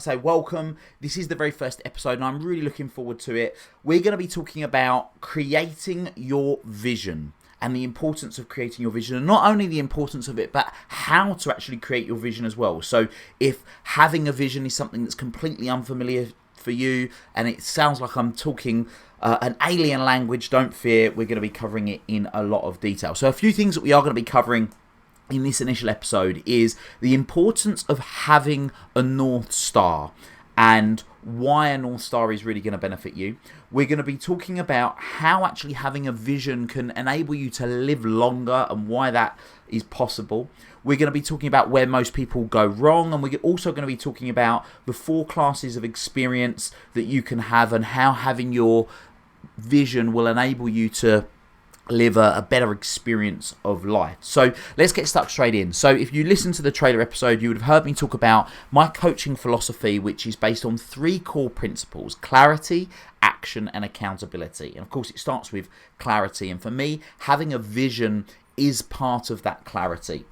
So welcome. This is the very first episode and I'm really looking forward to it. We're going to be talking about creating your vision and the importance of creating your vision, and not only the importance of it, but how to actually create your vision as well. So if having a vision is something that's completely unfamiliar for you and it sounds like I'm talking an alien language, don't fear, we're going to be covering it in a lot of detail. So a few things that we are going to be covering in this initial episode is the importance of having a North Star and why a North Star is really going to benefit you. We're going to be talking about how actually having a vision can enable you to live longer and why that is possible. We're going to be talking about where most people go wrong, and we're also going to be talking about the 4 classes of experience that you can have and how having your vision will enable you to live a better experience of life. So let's get stuck straight in. So if you listen to the trailer episode, you would have heard me talk about my coaching philosophy, which is based on 3 core principles: clarity, action, and accountability. And of course, it starts with clarity. And for me, having a vision is part of that clarity.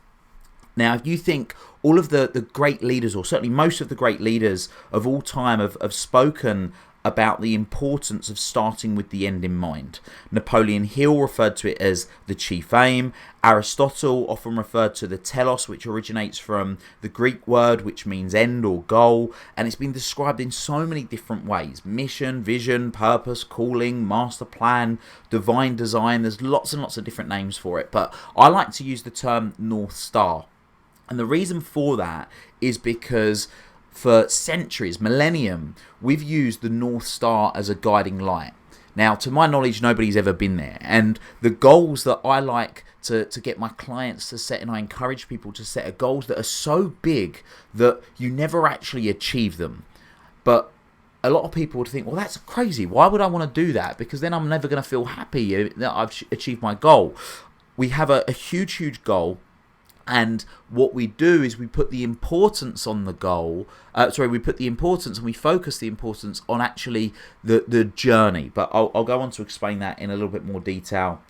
Now, if you think all of the great leaders, or certainly most of the great leaders of all time have spoken about the importance of starting with the end in mind. Napoleon Hill referred to it as the chief aim. Aristotle often referred to the telos, which originates from the Greek word which means end or goal, and it's been described in so many different ways: mission, vision, purpose, calling, master plan, divine design. There's lots and lots of different names for it, but I like to use the term North Star. And the reason for that is because for centuries, millennium, we've used the North Star as a guiding light. Now, to my knowledge, nobody's ever been there. And the goals that I like to get my clients to set, and I encourage people to set, are goals that are so big that you never actually achieve them. But a lot of people would think, well, that's crazy. Why would I want to do that? Because then I'm never going to feel happy that I've achieved my goal. We have a huge, huge goal. And what we do is we put the importance on the goal. We put the importance and we focus the importance on actually the journey. But I'll go on to explain that in a little bit more detail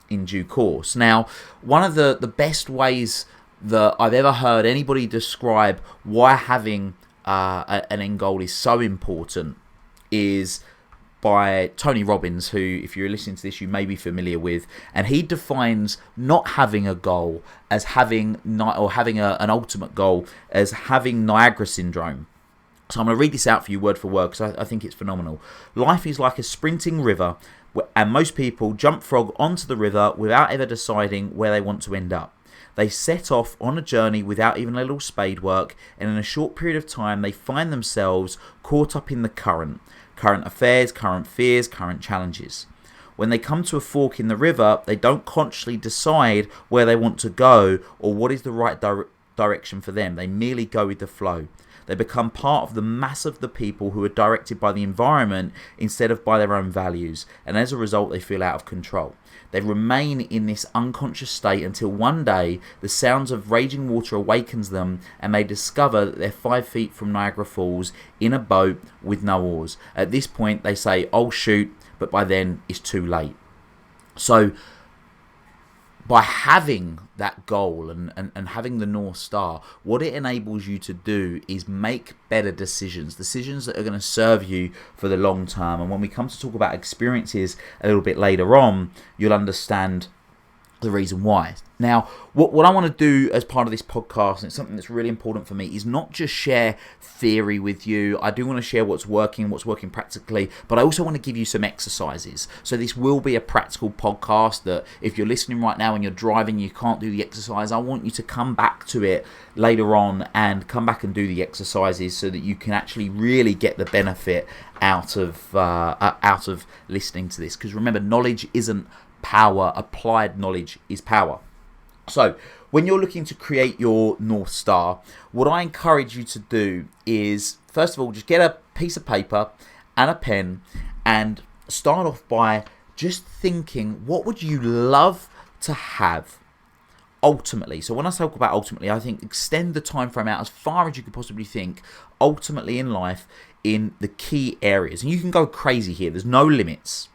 in due course. Now, one of the best ways that I've ever heard anybody describe why having an end goal is so important is by Tony Robbins, who, if you're listening to this, you may be familiar with, and he defines not having a goal as having an ultimate goal as having Niagara syndrome. So I'm going to read this out for you word for word because I think it's phenomenal. Life is like a sprinting river, and most people jump frog onto the river without ever deciding where they want to end up. They set off on a journey without even a little spade work, and in a short period of time they find themselves caught up in the current affairs, current fears, current challenges. When they come to a fork in the river, they don't consciously decide where they want to go or what is the right direction for them. They merely go with the flow. They become part of the mass of the people who are directed by the environment instead of by their own values, and as a result they feel out of control. They remain in this unconscious state until one day the sounds of raging water awakens them and they discover that they're 5 feet from Niagara Falls in a boat with no oars. At this point they say, "Oh shoot," but by then it's too late. So by having that goal and having the North Star, what it enables you to do is make better decisions that are going to serve you for the long term. And when we come to talk about experiences a little bit later on, you'll understand the reason why. Now, what I want to do as part of this podcast, and it's something that's really important for me, is not just share theory with you. I do want to share what's working practically, but I also want to give you some exercises. So this will be a practical podcast that if you're listening right now and you're driving, you can't do the exercise, I want you to come back to it later on and come back and do the exercises so that you can actually really get the benefit out of listening to this. Because remember, knowledge isn't power, applied knowledge is power. So when you're looking to create your North Star, what I encourage you to do is, first of all, just get a piece of paper and a pen and start off by just thinking, what would you love to have ultimately? So when I talk about ultimately, I think extend the time frame out as far as you could possibly think, ultimately in life, in the key areas. And you can go crazy here, there's no limits.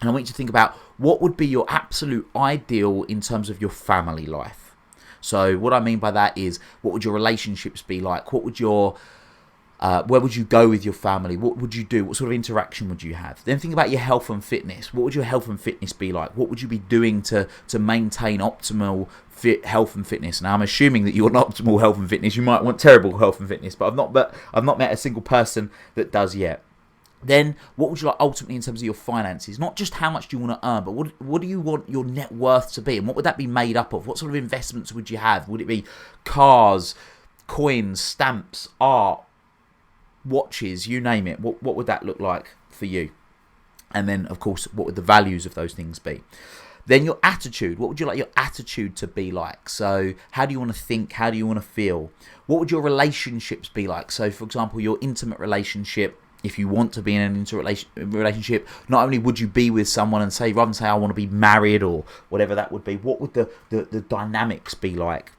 And I want you to think about what would be your absolute ideal in terms of your family life. So what I mean by that is, what would your relationships be like? What would your Where would you go with your family? What would you do? What sort of interaction would you have? Then think about your health and fitness. What would your health and fitness be like? What would you be doing to maintain optimal health and fitness? Now, I'm assuming that you want optimal health and fitness. You might want terrible health and fitness, but I've not met a single person that does yet. Then, what would you like ultimately in terms of your finances? Not just how much do you want to earn, but what do you want your net worth to be? And what would that be made up of? What sort of investments would you have? Would it be cars, coins, stamps, art, watches, you name it? What would that look like for you? And then, of course, what would the values of those things be? Then your attitude. What would you like your attitude to be like? So how do you want to think? How do you want to feel? What would your relationships be like? So, for example, your intimate relationship. If you want to be in an relationship, not only would you be with someone and say, rather than say, I want to be married or whatever that would be, what would the dynamics be like?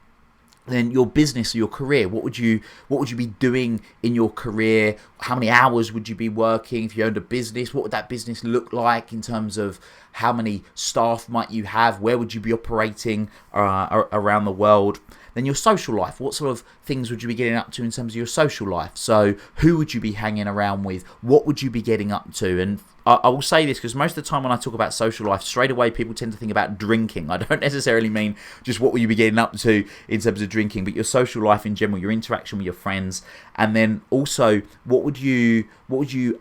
Then your business or your career, what would you be doing in your career? How many hours would you be working? If you owned a business, what would that business look like in terms of how many staff might you have? Where would you be operating around the world? Then your social life, what sort of things would you be getting up to in terms of your social life? So who would you be hanging around with? What would you be getting up to? And I will say this because most of the time when I talk about social life, straight away people tend to think about drinking. I don't necessarily mean just what will you be getting up to in terms of drinking, but your social life in general, your interaction with your friends, and then also what would you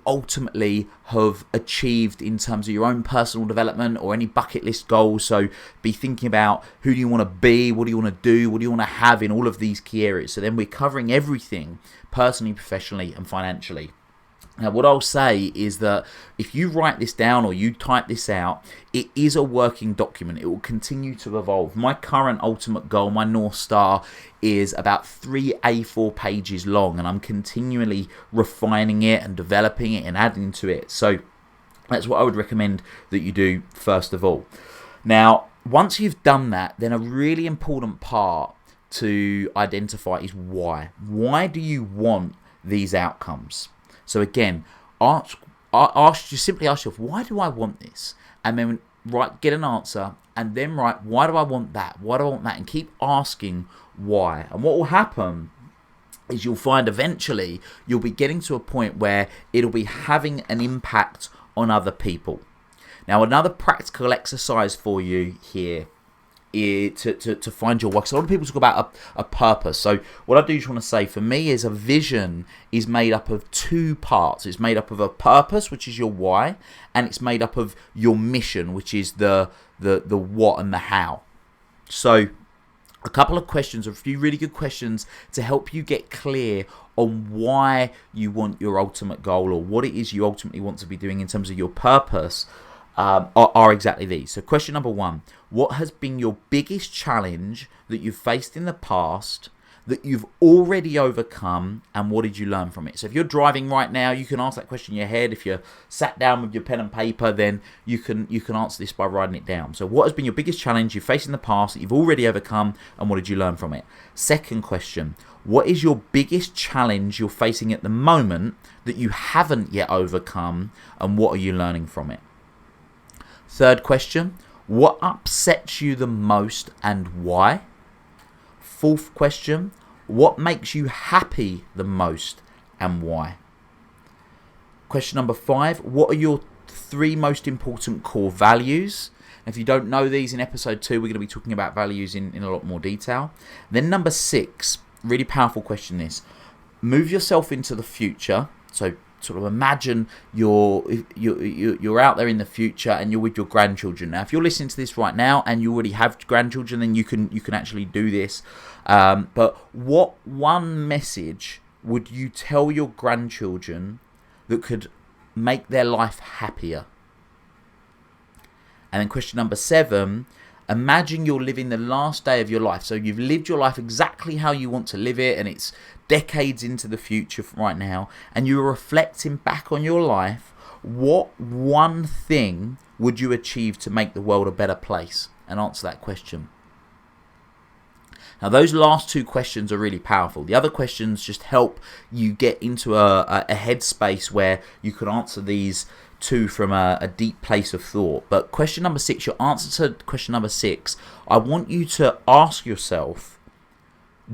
ultimately have achieved in terms of your own personal development or any bucket list goals. So be thinking about who do you want to be, what do you want to do, what do you want to have in all of these key areas. So then we're covering everything personally, professionally, and financially. Now, what I'll say is that if you write this down or you type this out, it is a working document. It will continue to evolve. My current ultimate goal, my North Star, is about 3 A4 pages long, and I'm continually refining it and developing it and adding to it. So that's what I would recommend that you do first of all. Now, once you've done that, then a really important part to identify is why. Why do you want these outcomes? So again, simply ask yourself, why do I want this? And then get an answer, and then write, why do I want that? Why do I want that? And keep asking why. And what will happen is you'll find eventually you'll be getting to a point where it'll be having an impact on other people. Now, another practical exercise for you here to find your why. Because a lot of people talk about a purpose. So what I do just want to say for me is a vision is made up of 2 parts. It's made up of a purpose, which is your why, and it's made up of your mission, which is the what and the how. So a couple of questions, a few really good questions to help you get clear on why you want your ultimate goal or what it is you ultimately want to be doing in terms of your purpose. Are exactly these. So question number 1, what has been your biggest challenge that you've faced in the past that you've already overcome, and what did you learn from it? So if you're driving right now, you can ask that question in your head. If you're sat down with your pen and paper, then you can answer this by writing it down. So what has been your biggest challenge you've faced in the past that you've already overcome, and what did you learn from it? Second question, what is your biggest challenge you're facing at the moment that you haven't yet overcome, and what are you learning from it? Third question, what upsets you the most and why? Fourth question, what makes you happy the most and why? Question number 5, what are your 3 most important core values? And if you don't know these, in episode 2, we're going to be talking about values in a lot more detail. Then number 6, really powerful question this, move yourself into the future. So sort of imagine you're out there in the future and you're with your grandchildren. Now, if you're listening to this right now and you already have grandchildren, then you can actually do this. But what one message would you tell your grandchildren that could make their life happier? And then question number 7, imagine you're living the last day of your life. So you've lived your life exactly how you want to live it, and it's decades into the future right now, and you're reflecting back on your life. What one thing would you achieve to make the world a better place? And answer that question. Now, those last 2 questions are really powerful. The other questions just help you get into a headspace where you can answer these 2 from a deep place of thought. But question number 6, your answer to question number 6, I want you to ask yourself,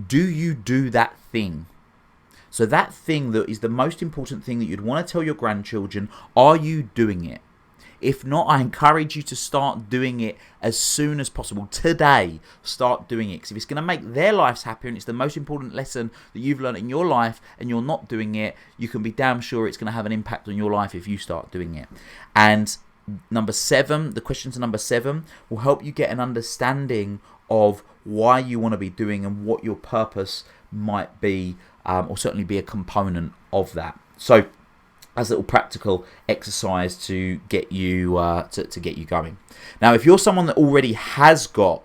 do you do that thing? So that thing that is the most important thing that you'd want to tell your grandchildren, are you doing it? If not, I encourage you to start doing it as soon as possible. Today, start doing it. Because if it's going to make their lives happier and it's the most important lesson that you've learned in your life and you're not doing it, you can be damn sure it's going to have an impact on your life if you start doing it. And number 7, the question to number 7 will help you get an understanding of why you want to be doing and what your purpose might be, or certainly be a component of that. So, as a little practical exercise to get you to get you going. Now, if you're someone that already has got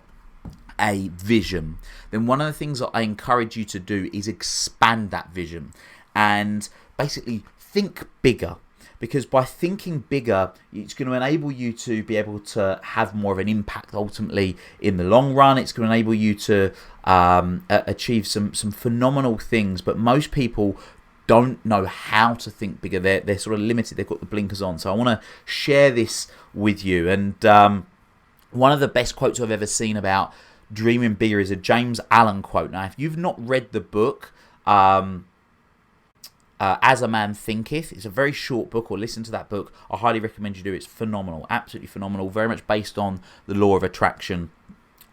a vision, then one of the things that I encourage you to do is expand that vision and basically think bigger. Because by thinking bigger, it's going to enable you to be able to have more of an impact ultimately in the long run. It's going to enable you to achieve some phenomenal things. But most people don't know how to think bigger. They're sort of limited. They've got the blinkers on. So I want to share this with you. And one of the best quotes I've ever seen about dreaming bigger is a James Allen quote. Now, if you've not read the book, As a Man Thinketh, it's a very short book, or listen to that book. I highly recommend you do. It's phenomenal, absolutely phenomenal, very much based on the law of attraction.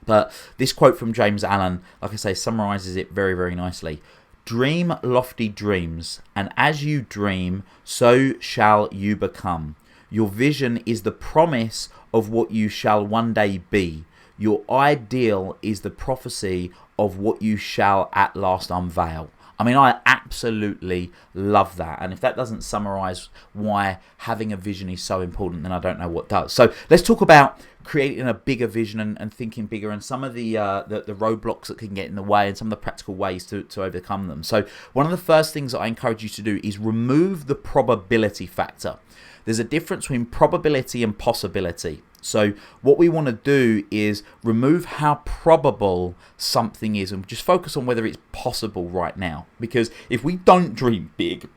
But this quote from James Allen, like I say, summarizes it very, very nicely. Dream lofty dreams, and as you dream, so shall you become. Your vision is the promise of what you shall one day be. Your ideal is the prophecy of what you shall at last unveil. I mean, I absolutely love that. And if that doesn't summarize why having a vision is so important, then I don't know what does. So let's talk about creating a bigger vision and thinking bigger, and some of the roadblocks that can get in the way, and some of the practical ways to overcome them. So one of the first things that I encourage you to do is remove the probability factor. There's a difference between probability and possibility. So what we want to do is remove how probable something is and just focus on whether it's possible right now. Because if we don't dream big,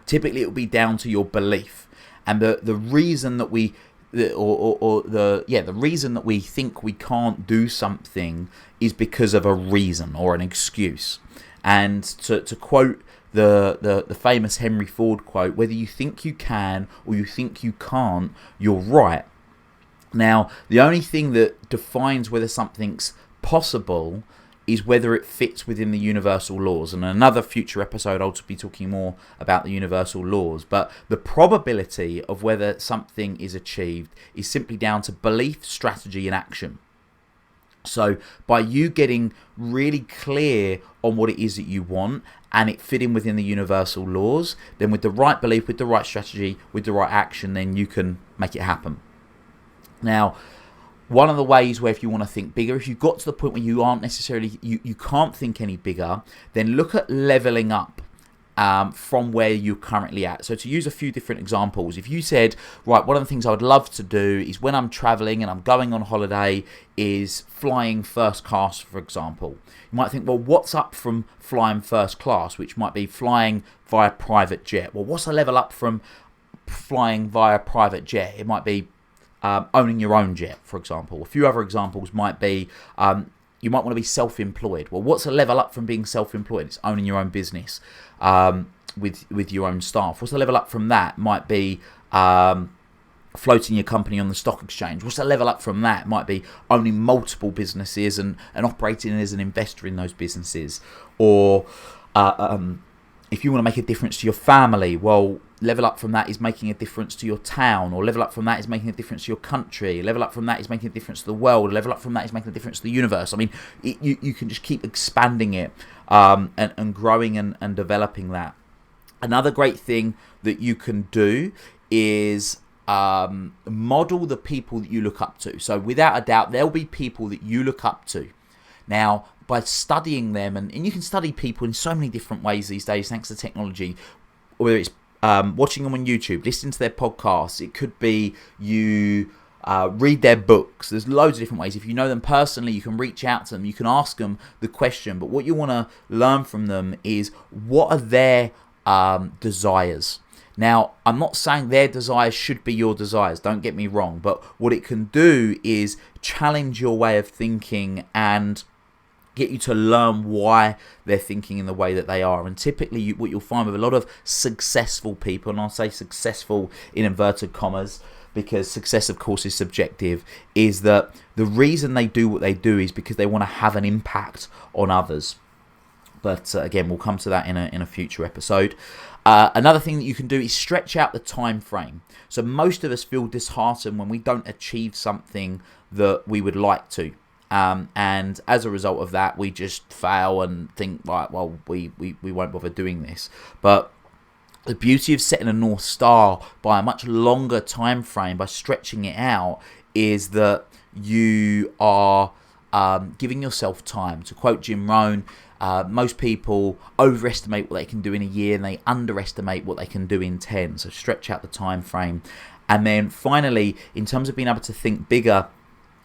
typically it will be down to your belief. And the reason that we the reason that we think we can't do something is because of a reason or an excuse. And to quote the famous Henry Ford quote, whether you think you can or you think you can't, you're right. Now, the only thing that defines whether something's possible is whether it fits within the universal laws. And in another future episode, I'll be talking more about the universal laws. But the probability of whether something is achieved is simply down to belief, strategy, and action. So by you getting really clear on what it is that you want and it fitting within the universal laws, then with the right belief, with the right strategy, with the right action, then you can make it happen. Now, one of the ways where if you want to think bigger, if you've got to the point where you aren't necessarily, you can't think any bigger, then look at leveling up from where you're currently at. So to use a few different examples, if you said, right, one of the things I would love to do is when I'm traveling and I'm going on holiday is flying first class, for example. You might think, well, what's up from flying first class, which might be flying via private jet? Well, what's a level up from flying via private jet? It might be owning your own jet, for example. A few other examples might be you might want to be self-employed. Well, what's a level up from being self-employed? It's owning your own business with your own staff. What's the level up from that? Might be floating your company on the stock exchange. What's the level up from that? Might be owning multiple businesses and operating as an investor in those businesses. Or if you want to make a difference to your family, well, level up from that is making a difference to your town, or level up from that is making a difference to your country, level up from that is making a difference to the world, level up from that is making a difference to the universe. I mean, you can just keep expanding it and growing and developing that. Another great thing that you can do is model the people that you look up to. So without a doubt, there'll be people that you look up to. Now, by studying them, and you can study people in so many different ways these days thanks to technology, whether it's watching them on YouTube, listening to their podcasts. It could be you read their books. There's loads of different ways. If you know them personally, you can reach out to them. You can ask them the question. But what you want to learn from them is, what are their desires? Now, I'm not saying their desires should be your desires. Don't get me wrong. But what it can do is challenge your way of thinking and get you to learn why they're thinking in the way that they are. And typically what you'll find with a lot of successful people, and I'll say successful in inverted commas because success of course is subjective, is that the reason they do what they do is because they want to have an impact on others. But again, we'll come to that in a future episode. Another thing that you can do is stretch out the time frame. So most of us feel disheartened when we don't achieve something that we would like to. And as a result of that, we just fail and think, right, well, we won't bother doing this. But the beauty of setting a North Star by a much longer time frame, by stretching it out, is that you are giving yourself time. To quote Jim Rohn, most people overestimate what they can do in a year and they underestimate what they can do in 10. So stretch out the time frame. And then finally, in terms of being able to think bigger,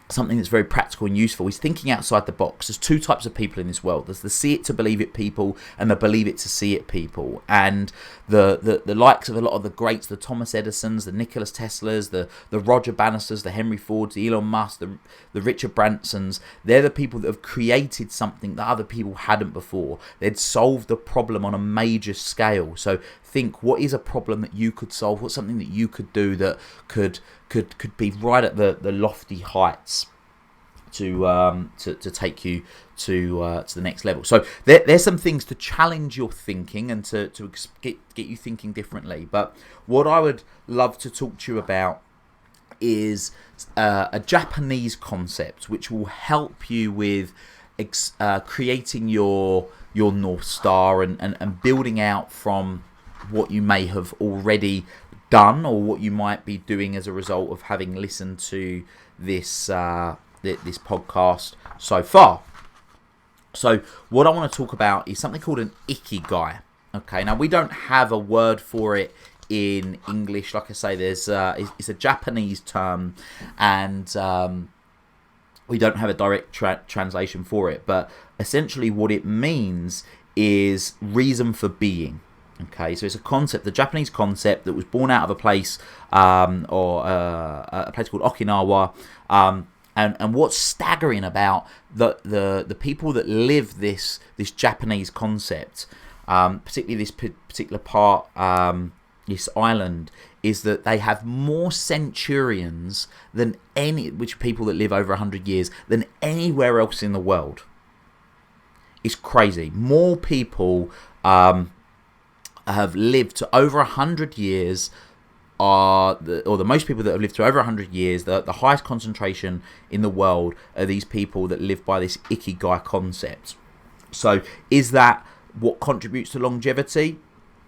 something that's very practical and useful is thinking outside the box. There's two types of people in this world. There's the see it to believe it people and the believe it to see it people. And the likes of a lot of the greats, the Thomas Edisons, the Nicholas Teslas, the Roger Bannisters, the Henry Fords, the Elon Musk, the Richard Bransons, they're the people that have created something that other people hadn't before. They'd solved a problem on a major scale. So think, what is a problem that you could solve? What's something that you could do that could be right at the lofty heights to take you to the next level. So there's some things to challenge your thinking and to get you thinking differently. But what I would love to talk to you about is a Japanese concept which will help you with creating your North Star and building out from what you may have already done or what you might be doing as a result of having listened to this this podcast so far. So what I want to talk about is something called an Ikigai. Okay, now we don't have a word for it in English. Like I say, there's it's a Japanese term, and we don't have a direct translation for it. But essentially, what it means is reason for being. Okay, so it's a concept, the Japanese concept that was born out of a place a place called Okinawa. And what's staggering about the people that live this Japanese concept, particularly this particular part, this island, is that they have more centurions than which people that live over 100 years than anywhere else in the world. It's crazy. More people have lived to over 100 years, the most people that have lived to over 100 years, the highest concentration in the world are these people that live by this Ikigai concept. So is that what contributes to longevity?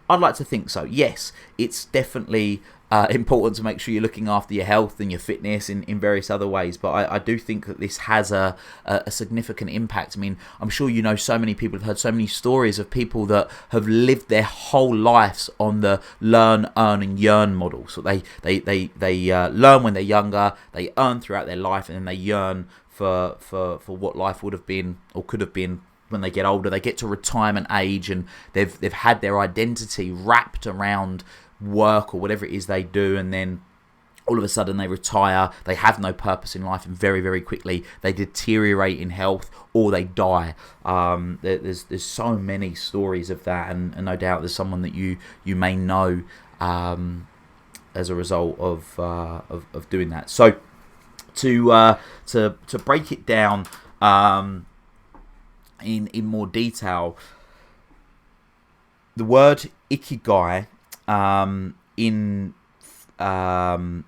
I'd like to think so. Yes, it's definitely important to make sure you're looking after your health and your fitness in various other ways, but I do think that this has a significant impact. I mean, I'm sure you know so many people have heard so many stories of people that have lived their whole lives on the learn, earn and yearn model. So they learn when they're younger, they earn throughout their life, and then they yearn for what life would have been or could have been when they get older. They get to retirement age and they've had their identity wrapped around work or whatever it is they do, and then all of a sudden they retire, they have no purpose in life, and very, very quickly they deteriorate in health or they die. There's so many stories of that, and no doubt there's someone that you may know as a result of doing that. So to break it down in more detail, the word Ikigai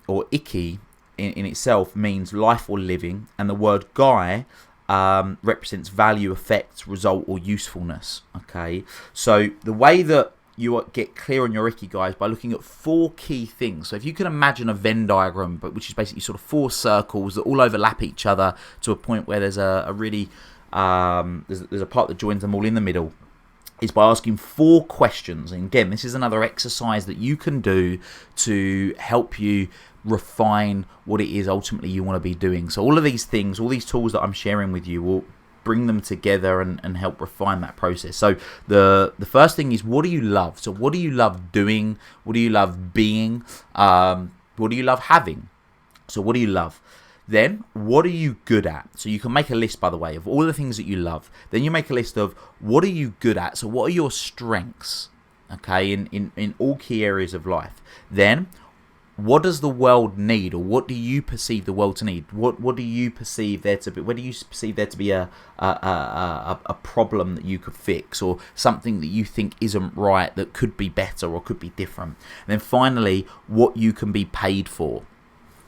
or Iki in itself means life or living, and the word Gai represents value, effect, result, or usefulness. Okay, so the way that you get clear on your Ikigai is by looking at 4 key things. So if you can imagine a Venn diagram, but which is basically sort of 4 circles that all overlap each other to a point where there's a really there's a part that joins them all in the middle, is by asking 4 questions. And again, this is another exercise that you can do to help you refine what it is ultimately you want to be doing. So all of these things, all these tools that I'm sharing with you will bring them together and help refine that process. So the first thing is, what do you love? So what do you love doing? What do you love being? What do you love having? So what do you love? Then, what are you good at? So you can make a list, by the way, of all the things that you love. Then you make a list of what are you good at? So what are your strengths, okay, in all key areas of life? Then, what does the world need, or what do you perceive the world to need? What do you perceive there to be? Where do you perceive there to be a problem that you could fix, or something that you think isn't right that could be better or could be different? And then finally, what you can be paid for.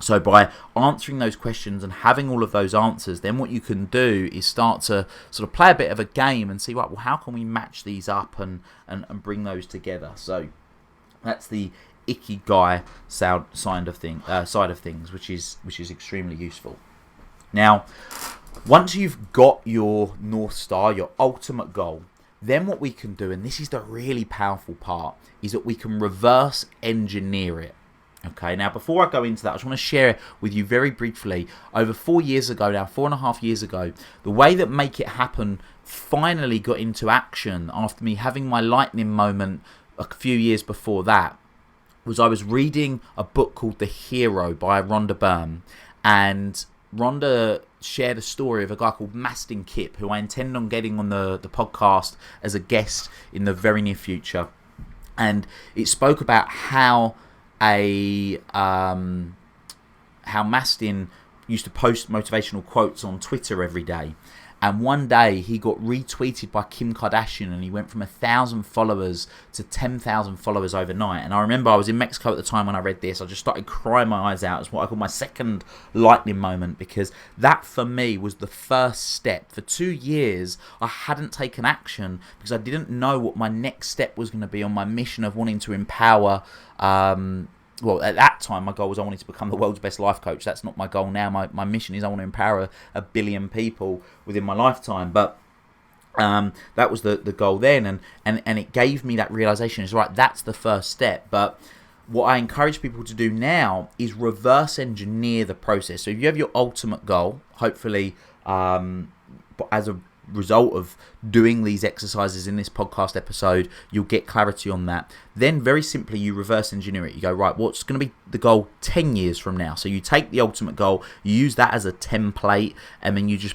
So by answering those questions and having all of those answers, then what you can do is start to sort of play a bit of a game and see, right, well, how can we match these up and bring those together? So that's the Ikigai side of things, which is extremely useful. Now, once you've got your North Star, your ultimate goal, then what we can do, and this is the really powerful part, is that we can reverse engineer it. Okay, now before I go into that, I just want to share with you very briefly, over 4 years ago now, 4.5 years ago, the way that Make It Happen finally got into action after me having my lightning moment a few years before that, was I was reading a book called The Hero by Rhonda Byrne, and Rhonda shared a story of a guy called Mastin Kipp, who I intend on getting on the podcast as a guest in the very near future. And it spoke about how Mastin used to post motivational quotes on Twitter every day. And one day he got retweeted by Kim Kardashian, and he went from 1,000 followers to 10,000 followers overnight. And I remember I was in Mexico at the time when I read this. I just started crying my eyes out. It's what I call my second lightning moment, because that for me was the first step. For 2 years, I hadn't taken action because I didn't know what my next step was going to be on my mission of wanting to empower. Well, at that time, my goal was I wanted to become the world's best life coach. That's not my goal now. My mission is I want to empower a billion people within my lifetime. But that was the goal then. And it gave me that realization. It's right, that's the first step. But what I encourage people to do now is reverse engineer the process. So if you have your ultimate goal, hopefully as a result of doing these exercises in this podcast episode, you'll get clarity on that. Then very simply, you reverse engineer it. You go, right, what's going to be the goal 10 years from now? So you take the ultimate goal, you use that as a template, and then you just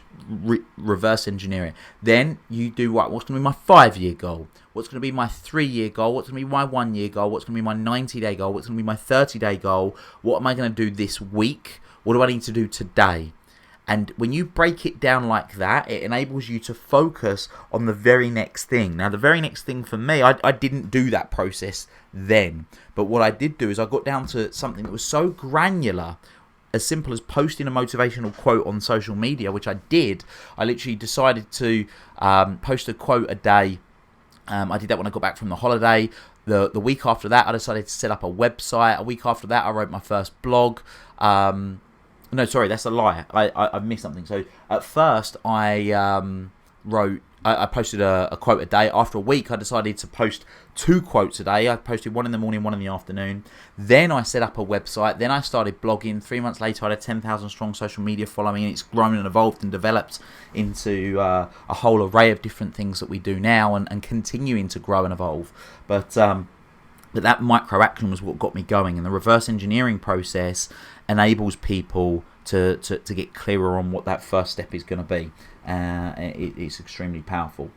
reverse engineer it. Then you do, right, what's going to be my 5-year goal? What's going to be my 3-year goal? What's going to be my 1-year goal? What's going to be my 90-day goal? What's going to be my 30-day goal? What am I going to do this week? What do I need to do today? And when you break it down like that, it enables you to focus on the very next thing. Now, the very next thing for me, I didn't do that process then. But what I did do is I got down to something that was so granular, as simple as posting a motivational quote on social media, which I did. I literally decided to post a quote a day. I did that when I got back from the holiday. The week after that, I decided to set up a website. A week after that, I wrote my first blog. No, sorry, that's a lie. I missed something. So at first, I posted a quote a day. After a week, I decided to post 2 quotes a day. I posted one in the morning, one in the afternoon. Then I set up a website. Then I started blogging. 3 months later, I had a 10,000 strong social media following, and it's grown and evolved and developed into a whole array of different things that we do now, and continuing to grow and evolve. But that micro action was what got me going, and the reverse engineering process enables people to get clearer on what that first step is going to be. It's extremely powerful.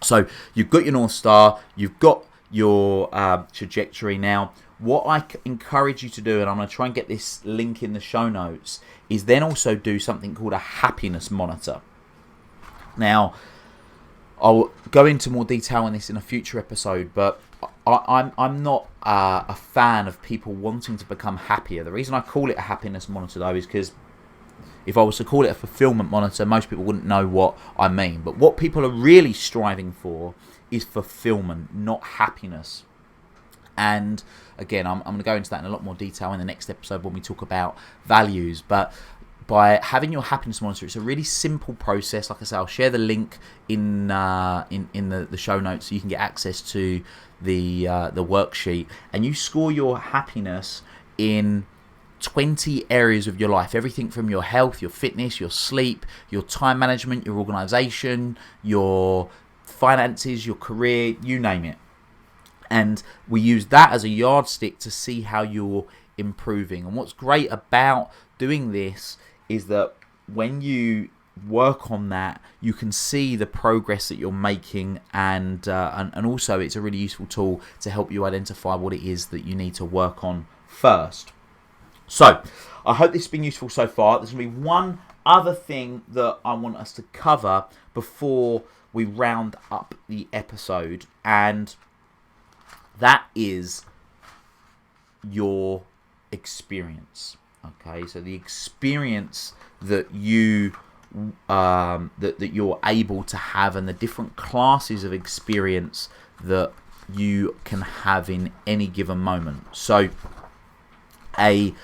So you've got your North Star, you've got your trajectory. Now, what I encourage you to do, and I'm going to try and get this link in the show notes, is then also do something called a happiness monitor. Now, I'll go into more detail on this in a future episode, but I'm not a fan of people wanting to become happier. The reason I call it a happiness monitor, though, is because if I was to call it a fulfillment monitor, most people wouldn't know what I mean. But what people are really striving for is fulfillment, not happiness. And again, I'm going to go into that in a lot more detail in the next episode when we talk about values. But by having your happiness monitor, it's a really simple process. Like I say, I'll share the link in the show notes so you can get access to the worksheet, and you score your happiness in 20 areas of your life. Everything from your health, your fitness, your sleep, your time management, your organization, your finances, your career, you name it. And we use that as a yardstick to see how you're improving. And what's great about doing this is that when you work on that, you can see the progress that you're making, and also it's a really useful tool to help you identify what it is that you need to work on first. So I hope this has been useful so far. There's going to be one other thing that I want us to cover before we round up the episode, and that is your experience. Okay, so the experience that you that you're able to have, and the different classes of experience that you can have in any given moment. So the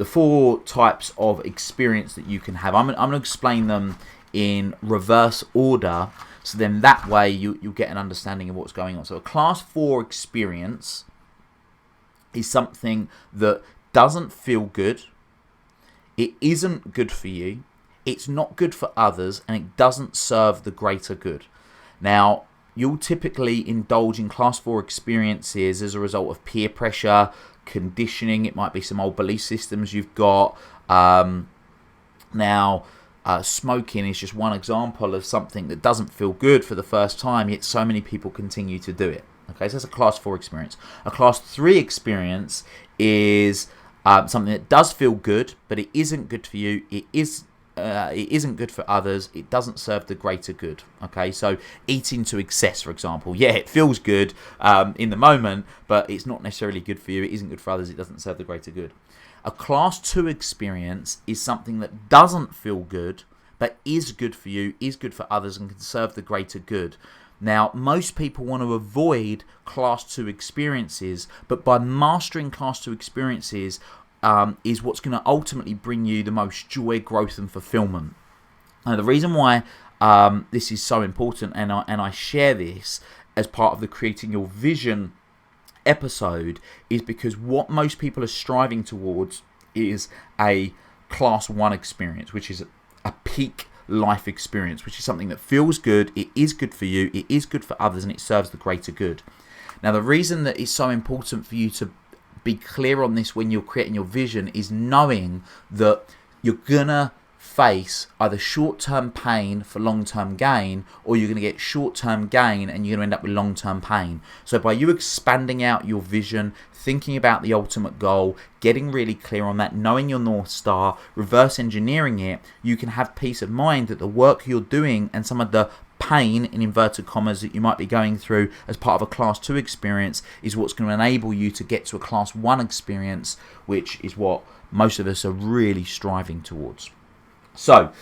4 types of experience that you can have, I'm going to explain them in reverse order, so then that way you'll get an understanding of what's going on. So a class 4 experience is something that doesn't feel good, it isn't good for you, it's not good for others, and it doesn't serve the greater good. Now, you'll typically indulge in class 4 experiences as a result of peer pressure, conditioning. It might be some old belief systems you've got. Smoking is just one example of something that doesn't feel good for the first time, yet so many people continue to do it. Okay, so that's a class 4 experience. A class 3 experience is something that does feel good, but it isn't good for you. It isn't good for others. It doesn't serve the greater good. Okay, so eating to excess, for example. Yeah, it feels good in the moment, but it's not necessarily good for you. It isn't good for others. It doesn't serve the greater good. A class 2 experience is something that doesn't feel good, but is good for you, is good for others, and can serve the greater good. Now, most people want to avoid class 2 experiences, but by mastering class 2 experiences is what's going to ultimately bring you the most joy, growth, and fulfillment. Now, the reason why this is so important, and I share this as part of the Creating Your Vision episode, is because what most people are striving towards is a class 1 experience, which is a peak life experience, which is something that feels good, it is good for you, it is good for others, and it serves the greater good. Now, the reason that it's so important for you to be clear on this when you're creating your vision is knowing that you're gonna face either short-term pain for long-term gain, or you're going to get short-term gain and you're going to end up with long-term pain. So by you expanding out your vision, thinking about the ultimate goal, getting really clear on that, knowing your North Star, reverse engineering it, you can have peace of mind that the work you're doing and some of the pain, in inverted commas, that you might be going through as part of a class 2 experience is what's going to enable you to get to a class 1 experience, which is what most of us are really striving towards. So,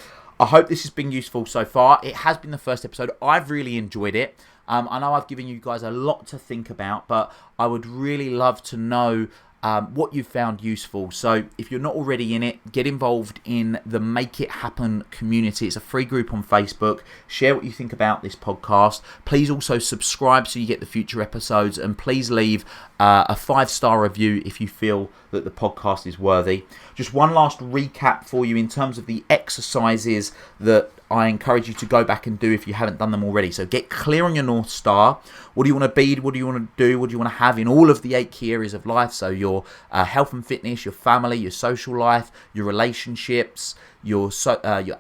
I hope this has been useful so far. It has been the first episode. I've really enjoyed it. I know I've given you guys a lot to think about, but I would really love to know what you've found useful. So if you're not already in it, get involved in the Make It Happen community. It's a free group on Facebook. Share what you think about this podcast. Please also subscribe so you get the future episodes, and please leave a 5-star review if you feel that the podcast is worthy. Just one last recap for you in terms of the exercises that I encourage you to go back and do if you haven't done them already. So get clear on your North Star. What do you want to be? What do you want to do? What do you want to have in all of the 8 key areas of life? So your health and fitness, your family, your social life, your relationships, your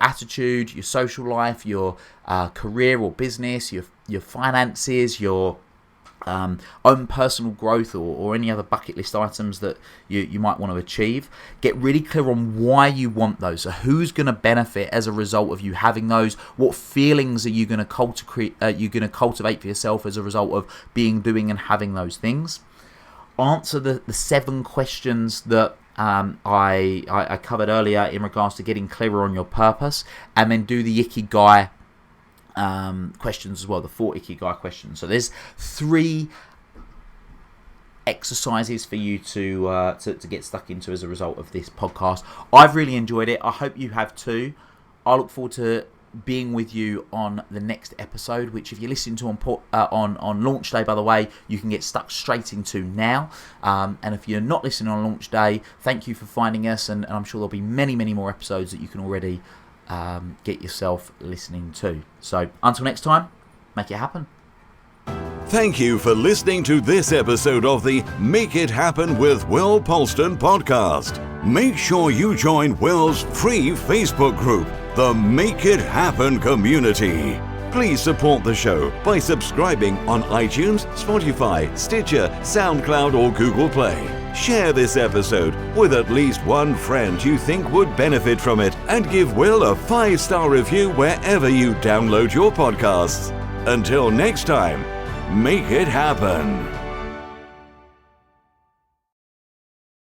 attitude, your social life, your career or business, your finances, your own personal growth, or any other bucket list items that you might want to achieve. Get really clear on why you want those. So who's going to benefit as a result of you having those? What feelings are you going to cultivate for yourself as a result of doing and having those things? Answer the 7 questions that I covered earlier in regards to getting clearer on your purpose, and then do the Ikigai questions as well, the 4 Ikigai questions. So there's 3 exercises for you to get stuck into as a result of this podcast. I've really enjoyed it. I hope you have too. I look forward to being with you on the next episode, which if you listen to on launch day, by the way, you can get stuck straight into now. And if you're not listening on launch day, thank you for finding us, and I'm sure there'll be many more episodes that you can already get yourself listening to. So until next time, make it happen. Thank you for listening to this episode of the Make It Happen with Will Polston podcast. Make sure you join Will's free Facebook group, the Make It Happen Community. Please support the show by subscribing on iTunes, Spotify, Stitcher, SoundCloud or Google Play. Share this episode with at least one friend you think would benefit from it, and give Will a 5-star review wherever you download your podcasts. Until next time, make it happen.